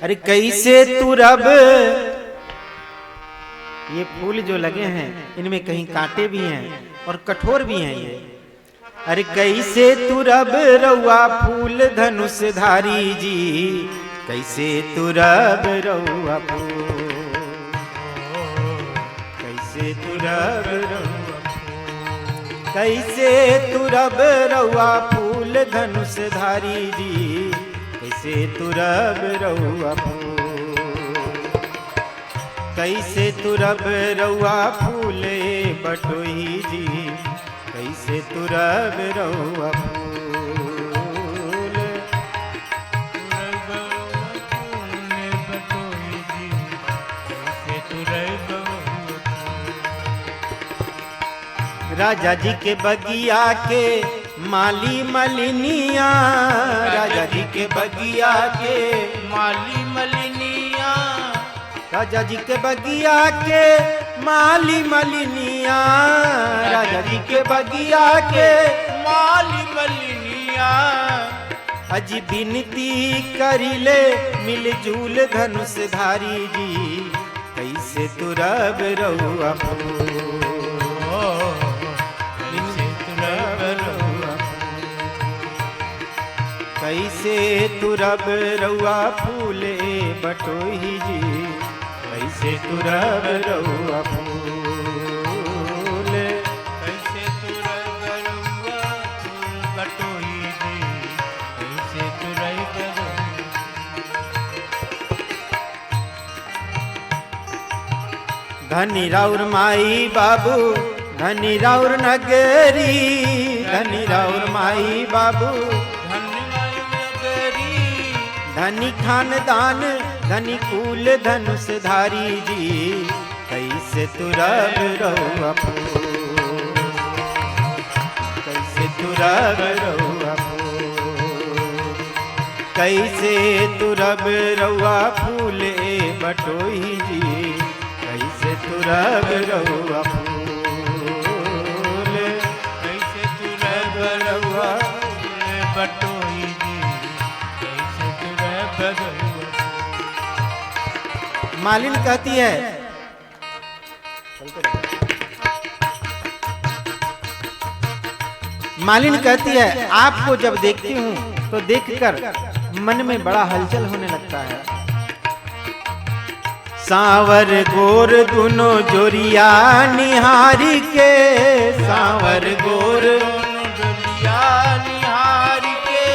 अरे कैसे तू रब, ये फूल जो लगे हैं इनमें कहीं कांटे भी हैं और कठोर भी हैं ये। अरे कैसे तू रब रउआ फूल धनुष धारी जी, कैसे तू रब रउआ फूल, कैसे तू रब रउआ, कैसे तू रब रउआ फूल धनुष धारी जी, कैसे तू रब रउआ फूल, कैसे तू रब रउआ फूल बटोही जी, कैसे तू रब रउआ फूल, राजा जी के बगिया के माली मलिनिया, राजा जी के बगिया के माली मलिनिया, राजा जी के बगिया के माली मलिनिया, राजा जी के बगिया के माली मलिनिया, अजी बिनती करिले मिलजुल धनुष धारी जी, कैसे तू रब रउआ फूल, कैसे तू रब रउआ फूले बटोही जी, कैसे तू रब रउआ फूल, कैसे तू रब रउआ फूल बटोही जी, कैसे तू रब धनी राउर माई बाबू, धनी राउर नगरी, धनी राउर माई बाबू, धनी खानदान धनी कुल धनुष धारी जी, कैसे तू रब रउआ फूल, कैसे तू रब रउआ फूल, कैसे तू रब रउआ फूल बटोही जी, कैसे तू रब रउआ फूल, कैसे तू रब रउआ फूल बटोही जी, कैसे तू रब रउआ। मालिन कहती है, मालिन कहती है आपको जब देखती हूँ तो देखकर मन में बड़ा हलचल होने लगता है। सांवर गोर दोनों जोरिया निहारी के, सांवर गोर जोरिया निहारी के,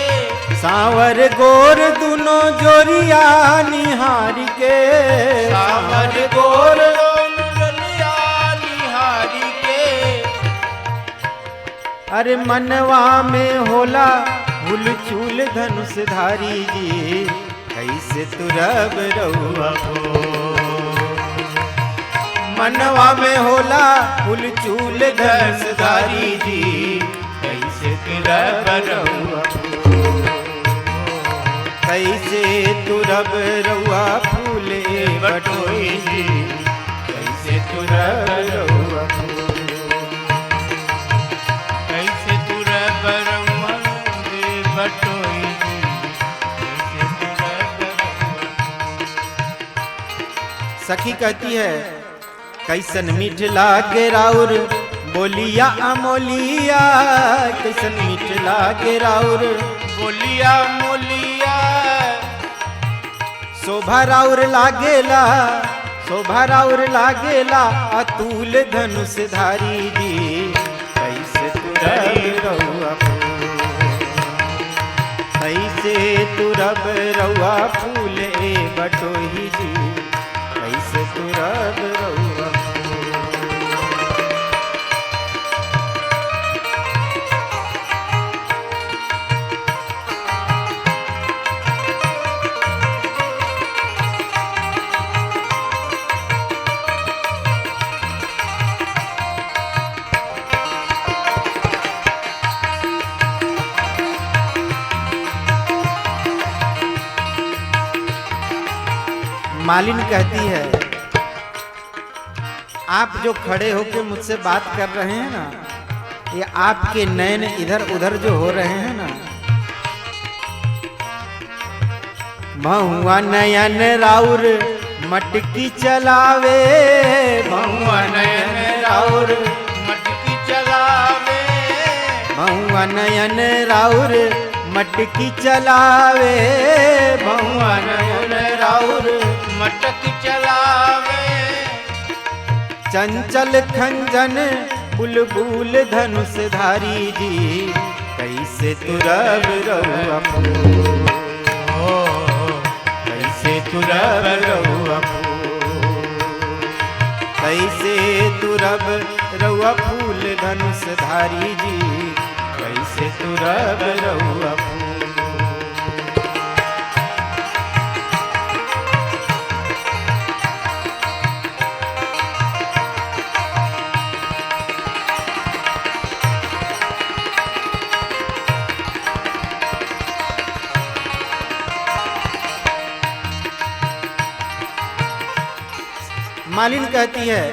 सांवर गोर दोनों जोरिया निहारी के, सांवर गोर जोरिया निहारी के, अरे मनवा में होला हुलचूल धनुष धारी जी, कैसे तू रब रउआ फूल, मनवा में होला हुलचूल धनुष धारी जी, कैसे तू रब रउआ फूल, कैसे तू रब रउआ फूल बटोही जी, कैसे तू रब रउआ फूल, कैसे तू रब रउआ फूल बटोही जी, कैसे तू रब रउआ। सखी कहती है कैसन मीठ लागे राउर बोलिया अमोलिया, कैसन मीठ लागे राउर बोलिया मोलिया, शोभा राउर लागेला, शोभा राउर लागेला अतुल धनुष धारी जी, कैसे तू रब रउआ फूल, कैसे तू रब रउआ फूल बटोही जी, कैसे तू रब रउआ फूल। मालिन कहती है आप जो खड़े होकर मुझसे बात कर रहे हैं ना, ये आपके नैन इधर उधर जो हो रहे हैं ना, महुआ नयन राउर मटकी चलावे, महुआ नयन राउर मटकी चलावे, महुआ नयन राउर मटकी चलावे, महुआ नयन राउर मटकी चलावे। चंचल खंजन बुलबुल धनुषधारी जी, कैसे तुरब रउआ फूल, कैसे तुरब रउआ फूल, कैसे तुरब रउआ फूल धनुषधारी जी, कैसे तुरब रउआ फूल। मालिन कहती है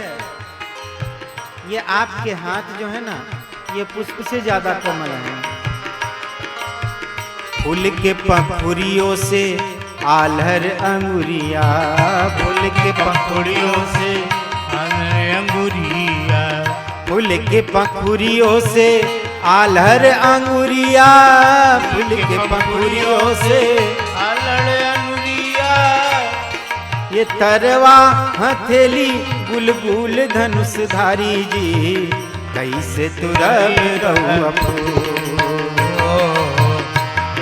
ये आपके हाथ जो है ना ये पुष्प से ज्यादा कोमल है, फूल के पंखुड़ियों से आल्हर अंगुरिया, फूल के पंखुड़ियों से आल्हर अंगुरिया, फूल के पंखुड़ियों से आल्हर अंगुरिया, फूल के पंखुड़ियों से आल्हर अंगुरिया। ये तरवा हथेली बुलबुल धनुषधारी जी, कैसे तुरब रउआ फूल,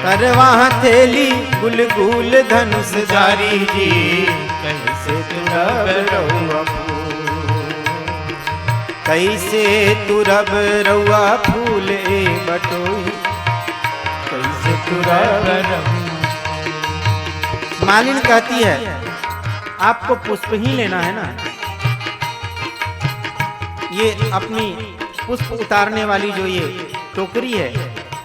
तरवा हथेली बुलबुल धनुषधारी जी, कैसे तुरब रउआ फूल, कैसे तुरब रउआ फूल ए बटोई, कैसे तुरब रउआ। मालिन कहती है आपको पुष्प ही लेना है ना, ये अपनी पुष्प उतारने वाली जो ये टोकरी है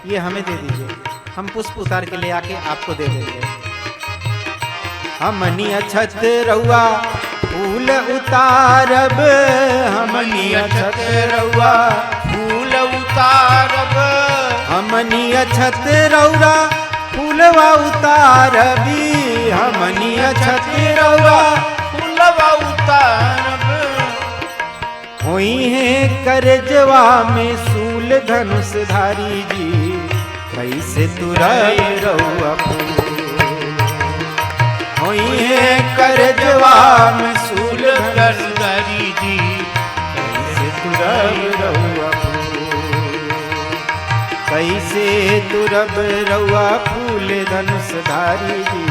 ये हमें दे दीजिए, हम पुष्प उतार के ले आके आपको दे देंगे। हमनी अछत रउआ फूल उतारब, हमनी अछत रउआ फूल उतारब, हमनी अछत रउआ फूलवा उतारबी, हमनी अछत रउआ फूलवा उतारब। होई है करजवा में सूल धनुषधारी जी, कैसे तुरब रउआ फूल, होई है करजवा में सूल धनुषधारी जी, कैसे तुरब रउआ फूल, कैसे तुरब रउआ फूल धनुषधारी जी,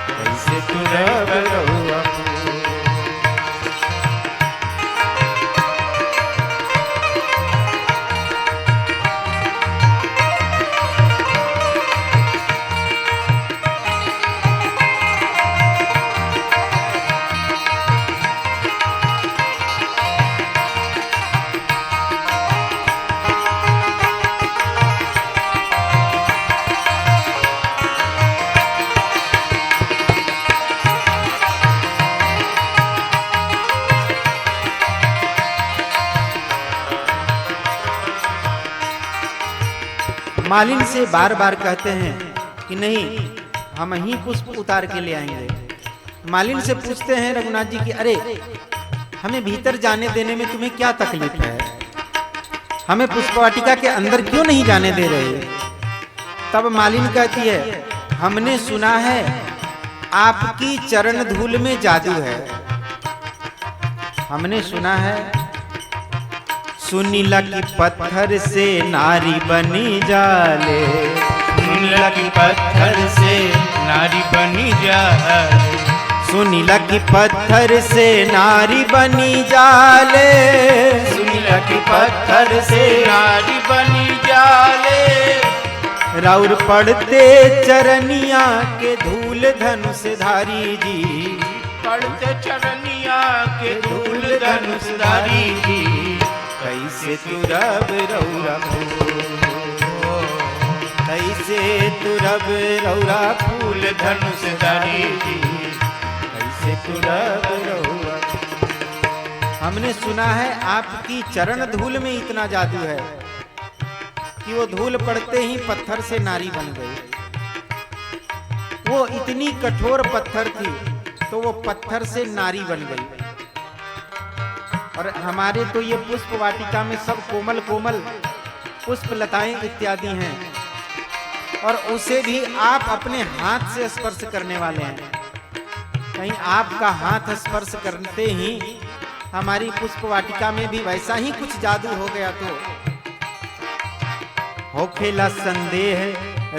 कैसे तुरब रउआ फूल। मालिन से बार बार कहते हैं कि नहीं हम ही पुष्प उतार के ले आएंगे। मालिन से पूछते हैं रघुनाथ जी कि अरे हमें भीतर जाने देने में तुम्हें क्या तकलीफ है, हमें पुष्पवाटिका के अंदर क्यों नहीं जाने दे रहे। तब मालिन कहती है हमने सुना है आपकी चरण धूल में जादू है, हमने सुना है सुनीला की पत्थर से नारी बनी जाले, सुनीला की पत्थर से नारी बनी जाले, सुनीला की पत्थर से नारी बनी जाले, सुनीला की पत्थर से नारी बनी जाले। राउर पड़ते चरनिया के धूल धनुषधारी जी, पड़ते चरनिया के धूल धनुषधारी जी, कैसे तुरब रउरा फूल, कैसे तुरब रउरा फूल धनुषधारी जी, कैसे तुरब रउरा। हमने सुना है आपकी चरण धूल में इतना जादू है कि वो धूल पड़ते ही पत्थर से नारी बन गई। वो इतनी कठोर पत्थर थी तो वो पत्थर से नारी बन गई। और हमारे तो ये पुष्प वाटिका में सब कोमल कोमल पुष्प लताएं इत्यादि हैं, और उसे भी आप अपने हाथ से स्पर्श करने वाले हैं। कहीं आपका हाथ स्पर्श करते ही हमारी पुष्प वाटिका में भी वैसा ही कुछ जादू हो गया तो होखेला संदेह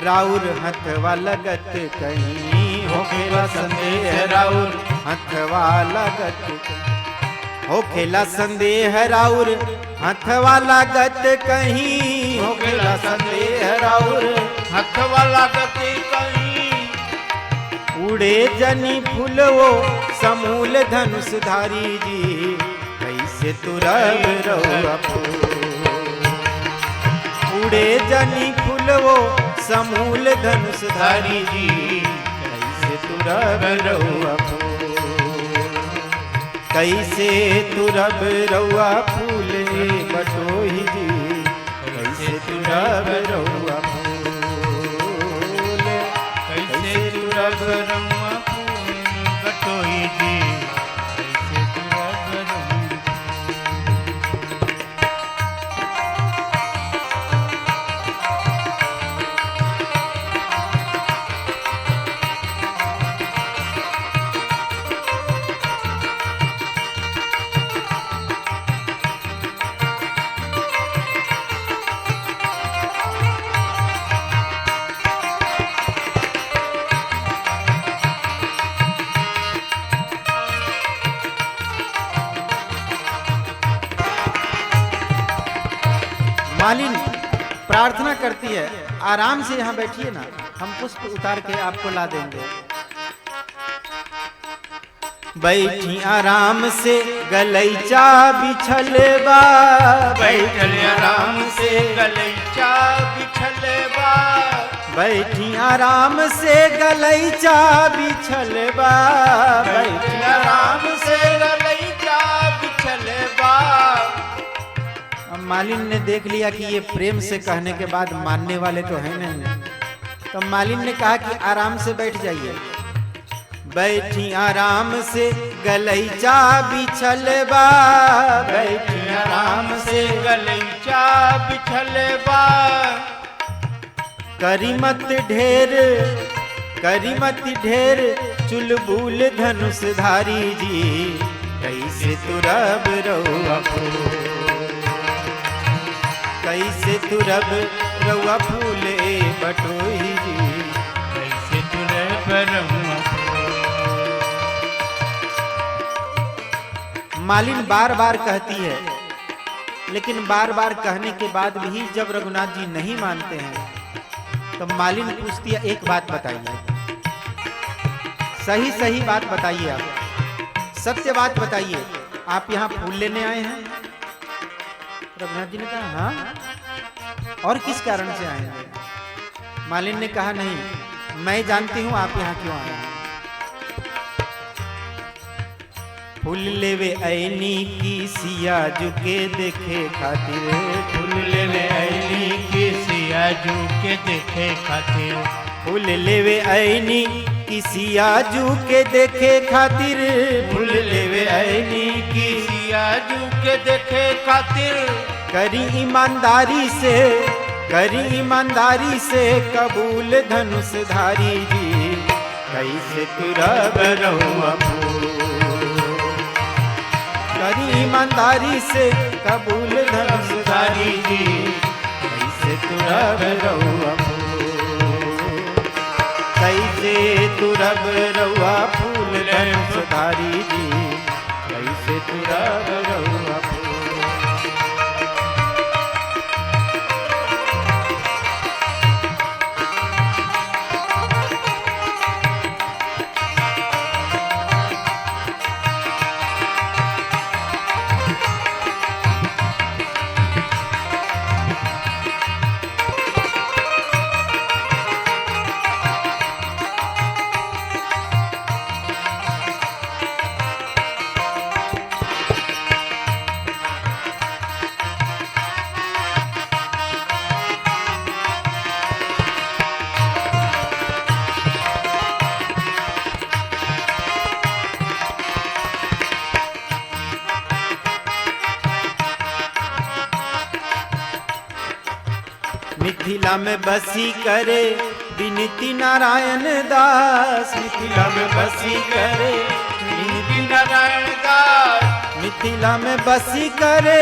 राउर हथवा लगत कहीं, होखेला संदेह राउर हथवा लगत, होखेला संदेह राउर हथवा लागत कहीं, होखेला संदेह राउर हथवा लागत कहीं। उड़े जनी फूलवो समूल धनुषधारी जी, कैसे तुरब रहुआ फूल। उड़े जनी फूलवो समूल धनुषधारी जी, कैसे तुरब रहुआ फूल। कैसे तुरब रहुआ फूल बटोही जी, कैसे तुरब रहुआ फूल। कैसे तुरब रहुआ फूल बटोही जी, कैसे तुरब रहुआ। मालिन प्रार्थना करती है, आराम से यहाँ बैठिए ना, हम पुष्प उतार के आपको ला देंगे। बैठी आराम से गलैचा बिछल बा, बैठल आराम से गलैचा बिछल बा, बैठी आराम से गलैचा बिछल बा, बैठल आराम से गलैचा बिछल बा। अब मालिन ने देख लिया कि ये प्रेम से कहने के बाद मानने वाले तो हैं नहीं, तो मालिन ने कहा कि आराम से बैठ जाइए। बैठी आराम से गलैचा बिछल बा, बैठी आराम से गलैचा बिछल बा। करीमत ढेर करीमत ढेर चुलबुल धनुषधारी जी, कैसे तुरब रहुआ फूल। कैसे तुरब रहुआ फूल बटोही जी, कैसे तुरब रहुआ फूल। मालिन बार बार कहती है, लेकिन बार बार कहने के बाद भी जब रघुनाथ जी नहीं मानते हैं तो मालिन पूछती है, एक बात बताइए, सही सही बात बताइए, आप सत्य बात बताइए, आप यहाँ फूल लेने आए हैं? रघुनाथ जी ने कहा हाँ, और किस कारण से आए हैं? मालिन ने कहा नहीं, मैं जानती हूं आप यहाँ क्यों आए हैं। फूल लेवे ऐनी की सिया झुके देखे खातिर, फूल लेवे ऐनी की सिया झुके देखे खातिर, फूल लेवे ऐनी की सिया झुके देखे खातिर, फूल लेवे ऐनी की सिया झुके देखे खातिर। करी ईमानदारी से, करी ईमानदारी से कबूल धनुषधारी जी, कैसे तुरब रहुआ फूल। करी ईमानदारी से कबूल धनुषधारी जी, कैसे तुरब रहुआ फूल। कैसे तुरब रहुआ फूल धनुषधारी जी, कैसे तुरब रहुआ फूल। मिथिला में बसी करे विनती नारायण दास, मिथिला में बसी करे विनती नारायण दास, मिथिला में बसी करे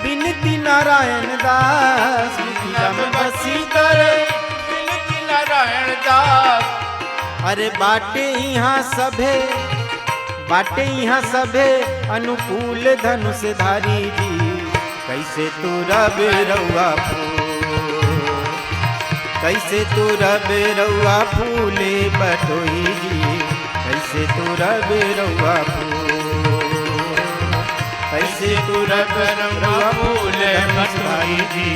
विनती नारायण दास, मिथिला में बसी करे विनती नारायण दास। अरे बाटे यहाँ सभे अनुकूल धनुष धारी जी, कैसे तू रब रउआ फूल, कैसे तू रब रउआ फूले बटोही जी, कैसे तू रब रउआ फूल, कैसे तू रब रउआ फूले बटोही जी,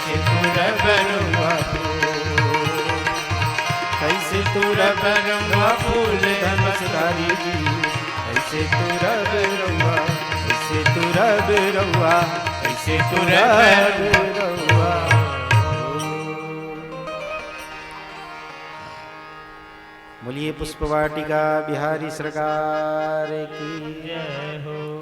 कैसे तू रब रउआ फूल, कैसे तू रब रउआ फूले धनुष धारी जी, कैसे तू रब रउआ, कैसे तू रब रउआ, कैसे तू रब रउआ। बोलिए पुष्प वाटिका बिहारी सरकार की जय हो।